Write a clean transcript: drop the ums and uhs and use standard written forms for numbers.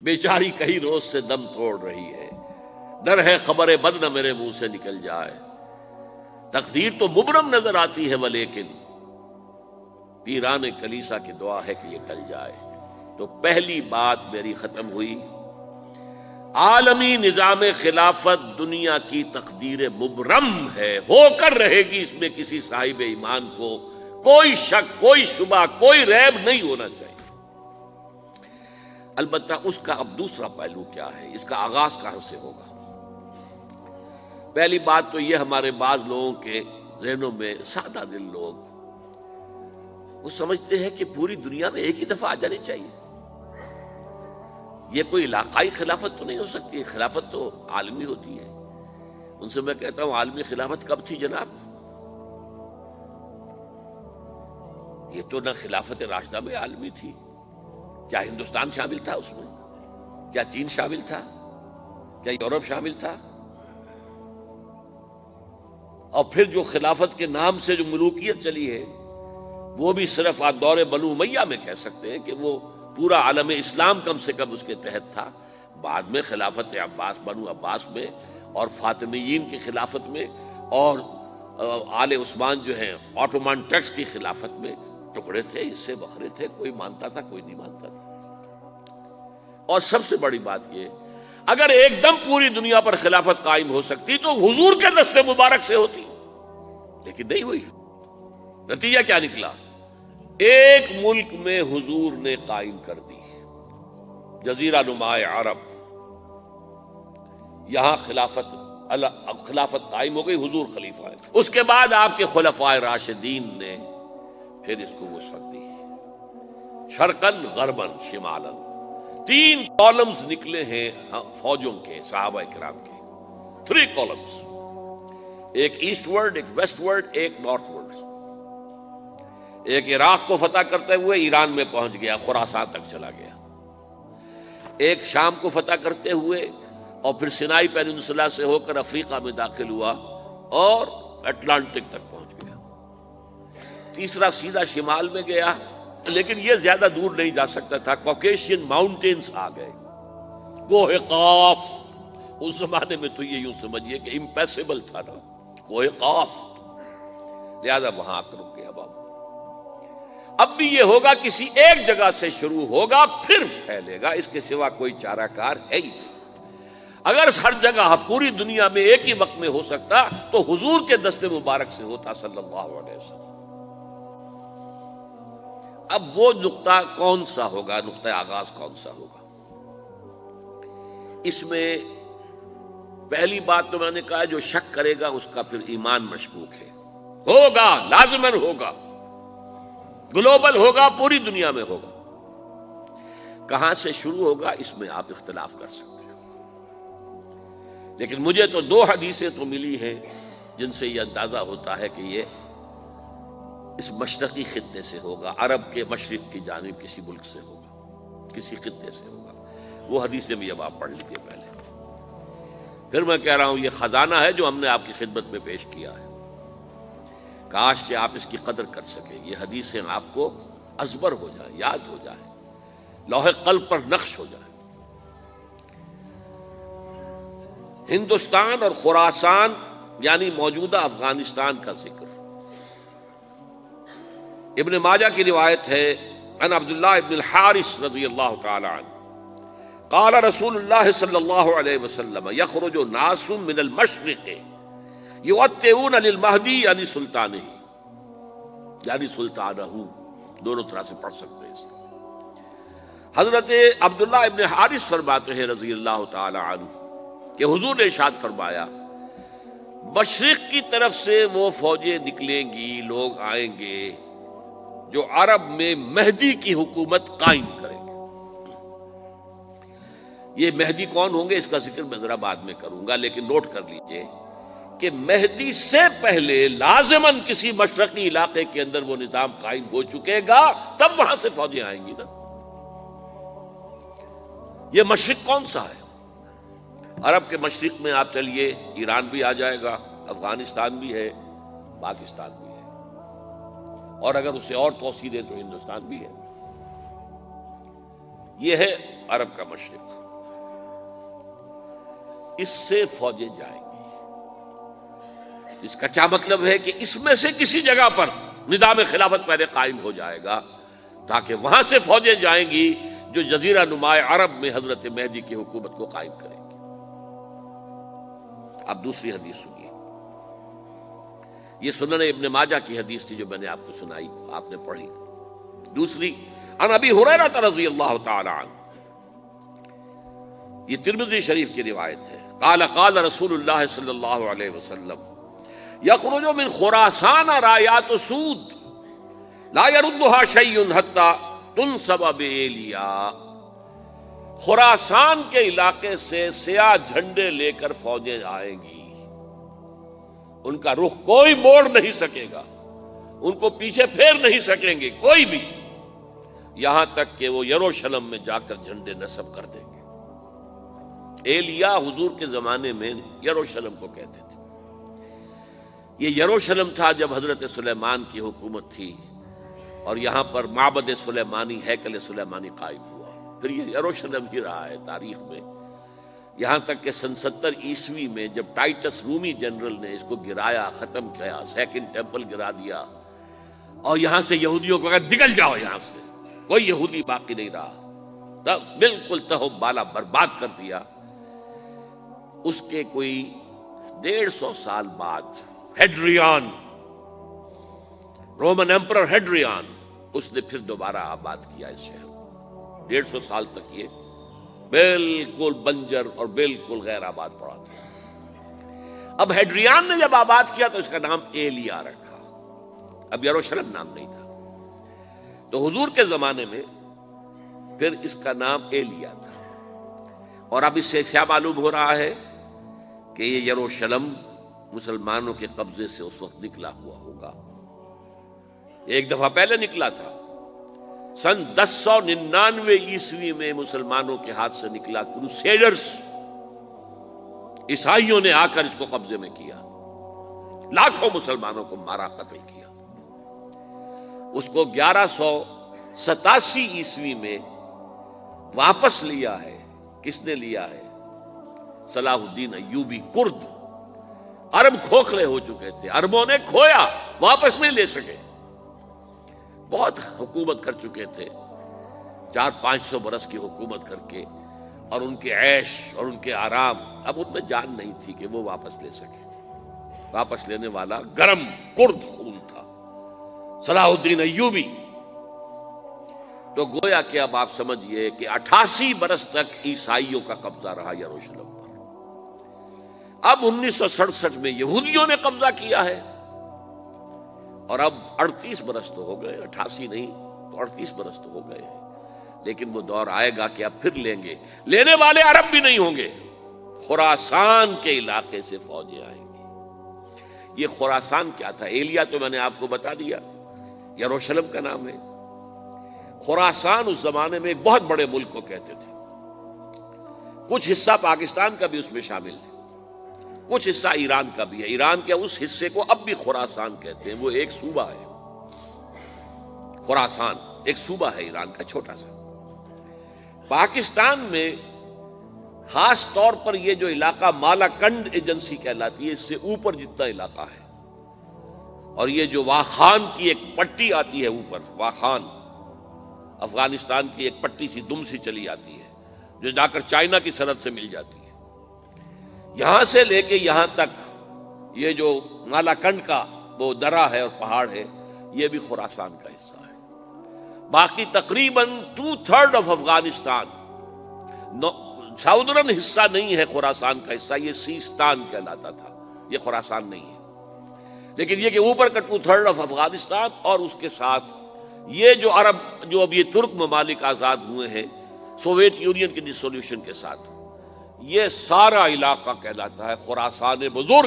بیچاری کئی روز سے دم توڑ رہی ہے، ڈر ہے خبر بد نہ میرے منہ سے نکل جائے۔ تقدیر تو مبرم نظر آتی ہے ولیکن پیران کلیسا کی دعا ہے کہ یہ ٹل جائے۔ تو پہلی بات میری ختم ہوئی، عالمی نظام خلافت دنیا کی تقدیر مبرم ہے، ہو کر رہے گی، اس میں کسی صاحب ایمان کو کوئی شک، کوئی شبہ، کوئی ریب نہیں ہونا چاہیے۔ البتہ اس کا اب دوسرا پہلو کیا ہے، اس کا آغاز کہاں سے ہوگا؟ پہلی بات تو یہ، ہمارے بعض لوگوں کے ذہنوں میں، سادہ دل لوگ وہ سمجھتے ہیں کہ پوری دنیا میں ایک ہی دفعہ آ جانی چاہیے۔ یہ کوئی علاقائی خلافت تو نہیں ہو سکتی، خلافت تو عالمی ہوتی ہے۔ ان سے میں کہتا ہوں، عالمی خلافت کب تھی جناب؟ یہ تو نہ خلافت راشدہ میں عالمی تھی، کیا ہندوستان شامل تھا اس میں؟ کیا چین شامل تھا؟ کیا یورپ شامل تھا؟ اور پھر جو خلافت کے نام سے جو ملوکیت چلی ہے، وہ بھی صرف آپ دور بنو امیہ میں کہہ سکتے ہیں کہ وہ پورا عالم اسلام کم سے کم اس کے تحت تھا۔ بعد میں خلافت عباس، بنو عباس میں، اور فاطمیین کی خلافت میں، اور آل عثمان جو ہیں آٹومان ٹرکس کی خلافت میں ٹکڑے تھے، حصے بکھرے تھے، کوئی مانتا تھا، کوئی نہیں مانتا تھا۔ اور سب سے بڑی بات یہ، اگر ایک دم پوری دنیا پر خلافت قائم ہو سکتی تو حضور کے دست مبارک سے ہوتی، لیکن نہیں ہوئی۔ نتیجہ کیا نکلا؟ ایک ملک میں حضور نے قائم کر دی، جزیرہ نما عرب، یہاں خلافت قائم ہو گئی، حضور خلیفہ ہے۔ اس کے بعد آپ کے خلفائے راشدین نے پھر اس کو وسعت دی، شرقاً غرباً شمالاً۔ 3 کالمز نکلے ہیں فوجوں کے، صحابہ کرام کے، 3 کالمز، ایک ایسٹ ورڈ، ایک ویسٹ ورڈ، ایک نارتھ ورڈ۔ ایک عراق کو فتح کرتے ہوئے ایران میں پہنچ گیا، خراسان تک چلا گیا۔ ایک شام کو فتح کرتے ہوئے اور پھر سینائی پیننسولا سے ہو کر افریقہ میں داخل ہوا اور اٹلانٹک تک پہنچ گیا۔ تیسرا سیدھا شمال میں گیا، لیکن یہ زیادہ دور نہیں جا سکتا تھا، کوکیشین ماؤنٹینز آ گئے، کوہ قاف۔ اس زمانے میں تو یہ یوں سمجھیے کہ امپیسیبل تھا نا، کوہ قاف، لہذا وہاں آ کر رک گیا بابا۔ اب بھی یہ ہوگا، کسی ایک جگہ سے شروع ہوگا پھر پھیلے گا، اس کے سوا کوئی چارہ کار ہے ہی نہیں۔ اگر ہر جگہ پوری دنیا میں ایک ہی وقت میں ہو سکتا تو حضور کے دست مبارک سے ہوتا صلی اللہ علیہ وسلم۔ اب وہ نقطہ کون سا ہوگا، نقطہ آغاز کون سا ہوگا؟ اس میں پہلی بات تو میں نے کہا، جو شک کرے گا اس کا پھر ایمان مشکوک ہے۔ ہوگا، لازماً ہوگا، گلوبل ہوگا، پوری دنیا میں ہوگا۔ کہاں سے شروع ہوگا اس میں آپ اختلاف کر سکتے ہیں، لیکن مجھے تو 2 حدیثیں تو ملی ہیں جن سے یہ اندازہ ہوتا ہے کہ یہ اس مشرقی خطے سے ہوگا، عرب کے مشرق کی جانب کسی ملک سے ہوگا، کسی خطے سے ہوگا۔ وہ حدیثیں بھی اب آپ پڑھ لیجیے پہلے۔ پھر میں کہہ رہا ہوں، یہ خزانہ ہے جو ہم نے آپ کی خدمت میں پیش کیا ہے، کاش کہ آپ اس کی قدر کر سکیں، یہ حدیثیں آپ کو ازبر ہو جائیں، یاد ہو جائیں، لوح قلب پر نقش ہو جائیں۔ ہندوستان اور خراسان یعنی موجودہ افغانستان کا ذکر ابن ماجہ کی روایت ہے، عن عبداللہ ابن الحارث رضی اللہ تعالی عنہ قال رسول اللہ صلی اللہ علیہ وسلم یخرج ناس من المشرق یوطئون للمہدی یعنی سلطانہ، یعنی سلطانہ، دونوں طرح سے پڑھ سکتے ہیں۔ حضرت عبداللہ ابن حارث فرماتے ہیں رضی اللہ تعالی عنہ کہ حضور نے ارشاد فرمایا، مشرق کی طرف سے وہ فوجیں نکلیں گی، لوگ آئیں گے جو عرب میں مہدی کی حکومت قائم کریں گے۔ یہ مہدی کون ہوں گے اس کا ذکر میں ذرا بعد میں کروں گا، لیکن نوٹ کر لیجئے کہ مہدی سے پہلے لازماً کسی مشرقی علاقے کے اندر وہ نظام قائم ہو چکے گا، تب وہاں سے فوجیں آئیں گی نا۔ یہ مشرق کون سا ہے؟ عرب کے مشرق میں آپ چلیے، ایران بھی آ جائے گا، افغانستان بھی ہے، پاکستان بھی ہے، اور اگر اسے اور توسیع دیں تو ہندوستان بھی ہے۔ یہ ہے عرب کا مشرق، اس سے فوجیں جائیں گی۔ اس کا کیا مطلب ہے کہ اس میں سے کسی جگہ پر نظام خلافت پہلے قائم ہو جائے گا، تاکہ وہاں سے فوجیں جائیں گی جو جزیرہ نما عرب میں حضرت مہدی کی حکومت کو قائم کریں گی۔ اب دوسری حدیث سنیے، یہ سنن ابن ماجہ کی حدیث تھی جو میں نے آپ کو سنائی، آپ نے پڑھی۔ دوسری، عن ابی ہریرہ رضی اللہ تعالی عنہ، یہ ترمذی شریف کی روایت ہے، قال قال رسول اللہ صلی اللہ علیہ وسلم یخرج من خراسان رایات سود لا يردها شیء حتی تنصب بإیلیا، خراسان کے علاقے سے سیاہ جھنڈے لے کر فوجیں آئیں گی، ان کا رخ کوئی موڑ نہیں سکے گا، ان کو پیچھے پھیر نہیں سکیں گے کوئی بھی، یہاں تک کہ وہ یروشلم میں جا کر جھنڈے نصب کر دیں گے۔ ایلیا حضور کے زمانے میں یروشلم کو کہتے تھے۔ یہ یروشلم تھا جب حضرت سلیمان کی حکومت تھی، اور یہاں پر معبد سلیمانی، ہیکل سلیمانی قائم ہوا، پھر یہ یروشلم ہی رہا ہے تاریخ میں، یہاں تک کہ سن 70 عیسوی میں جب ٹائٹس رومی جنرل نے اس کو گرایا، ختم کیا، سیکنڈ ٹیمپل گرا دیا، اور یہاں سے یہودیوں کو کہا نکل جاؤ یہاں سے، کوئی یہودی باقی نہیں رہا، تب بالکل تہو بالا برباد کر دیا۔ اس کے کوئی 150 سال بعد ہیڈریان، رومن ایمپرر ہیڈریان، اس نے پھر دوبارہ آباد کیا اس شہر کو۔ 150 سال تک یہ بالکل بنجر اور بالکل غیر آباد پڑا تھا۔ اب ہیڈریان نے جب آباد کیا تو اس کا نام ایلیا رکھا، اب یروشلم نام نہیں تھا، تو حضور کے زمانے میں پھر اس کا نام ایلیا تھا۔ اور اب اس سے کیا معلوم ہو رہا ہے کہ یہ یروشلم مسلمانوں کے قبضے سے اس وقت نکلا ہوا ہوگا، ایک دفعہ پہلے نکلا تھا، سن 1099 عیسوی میں مسلمانوں کے ہاتھ سے نکلا، کروسیڈرز عیسائیوں نے آ کر اس کو قبضے میں کیا، لاکھوں مسلمانوں کو مارا، قتل کیا۔ اس کو 1187 عیسوی میں واپس لیا ہے، کس نے لیا ہے؟ صلاح الدین ایوبی، کرد، عرب کھوکھلے ہو چکے تھے، عربوں نے کھویا، واپس نہیں لے سکے، بہت حکومت کر چکے تھے، 400-500 برس کی حکومت کر کے، اور ان کے عیش اور ان کے آرام، اب ان میں جان نہیں تھی کہ وہ واپس لے سکے۔ واپس لینے والا گرم کرد خون تھا، صلاح الدین ایوبی۔ تو گویا کہ اب آپ سمجھئے کہ 88 برس تک عیسائیوں کا قبضہ رہا یروشلم پر۔ اب 1967 میں یہودیوں نے قبضہ کیا ہے، اور اب 38 برس تو ہو گئے، 88 نہیں تو 38 برس تو ہو گئے ہیں، لیکن وہ دور آئے گا کہ اب پھر لیں گے، لینے والے عرب بھی نہیں ہوں گے، خراسان کے علاقے سے فوجیں آئیں گی۔ یہ خراسان کیا تھا؟ ایلیا تو میں نے آپ کو بتا دیا، یروشلم کا نام ہے۔ خراسان اس زمانے میں ایک بہت بڑے ملک کو کہتے تھے، کچھ حصہ پاکستان کا بھی اس میں شامل ہے، کچھ حصہ ایران کا بھی ہے، ایران کے اس حصے کو اب بھی خراسان کہتے ہیں، وہ ایک صوبہ ہے، خراسان ایک صوبہ ہے ایران کا چھوٹا سا۔ پاکستان میں خاص طور پر یہ جو علاقہ مالا کنڈ ایجنسی کہلاتی ہے، اس سے اوپر جتنا علاقہ ہے، اور یہ جو واخان کی ایک پٹی آتی ہے اوپر، واخان افغانستان کی ایک پٹی سی دم سی چلی آتی ہے جو جا کر چائنا کی سرحد سے مل جاتی ہے، یہاں سے لے کے یہاں تک یہ جو مالا کنڈ کا وہ درہ ہے اور پہاڑ ہے، یہ بھی خراسان کا حصہ ہے۔ باقی تقریباً 2/3 آف افغانستان ساؤدرن حصہ نہیں ہے خراسان کا حصہ، یہ سیستان کہلاتا تھا، یہ خراسان نہیں ہے، لیکن یہ کہ اوپر کا 2/3 آف افغانستان، اور اس کے ساتھ یہ جو عرب، جو اب یہ ترک ممالک آزاد ہوئے ہیں سوویت یونین کی ڈسولوشن کے ساتھ، یہ سارا علاقہ کہلاتا ہے خراسان بزرگ۔